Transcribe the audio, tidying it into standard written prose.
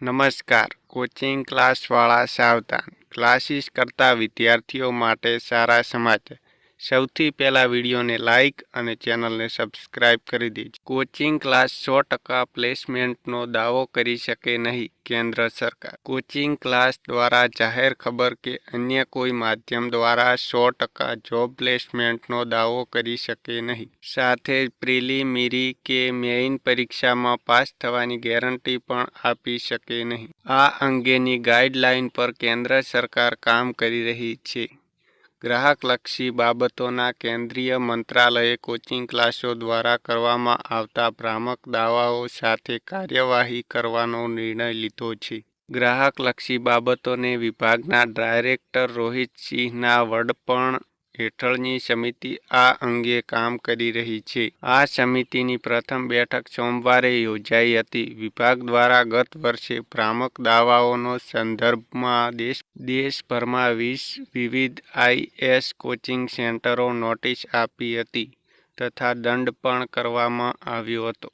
નમસ્કાર. કોચિંગ ક્લાસવાળા સાવધાન. ક્લાસીસ કરતા વિદ્યાર્થીઓ માટે સારા સમાચાર. સૌથી પહેલા વિડીયોને લાઇક અને ચેનલને સબસ્ક્રાઇબ કરી દેજો. કોચિંગ ક્લાસ 100% પ્લેસમેન્ટનો દાવો કરી શકે નહીં: કેન્દ્ર સરકાર. કોચિંગ ક્લાસ દ્વારા જાહેર ખબર કે અન્ય કોઈ માધ્યમ દ્વારા 100% જોબ પ્લેસમેન્ટનો દાવો કરી શકે નહીં. સાથે જ પ્રિલિમિનરી કે મેઇન પરીક્ષામાં પાસ થવાની ગેરંટી પણ આપી શકે નહીં. આ અંગેની ગાઈડલાઈન પર કેન્દ્ર સરકાર કામ કરી રહી છે. ગ્રાહકલક્ષી બાબતોના કેન્દ્રીય મંત્રાલયે કોચિંગ ક્લાસો દ્વારા કરવામાં આવતા ભ્રામક દાવાઓ સામે કાર્યવાહી કરવાનો નિર્ણય લીધો છે. ગ્રાહકલક્ષી બાબતોને વિભાગના ડાયરેક્ટર રોહિત સિંહના વડપણ હેઠળની સમિતિ આ અંગે કામ કરી રહી છે. આ સમિતિની પ્રથમ બેઠક સોમવારે યોજાઈ હતી. વિભાગ દ્વારા ગત વર્ષે ભ્રામક દાવાઓના સંદર્ભમાં દેશભરમાં 20 વિવિધ આઈએએસ કોચિંગ સેન્ટરોને નોટિસ આપી હતી તથા દંડ પણ કરવામાં આવ્યો હતો.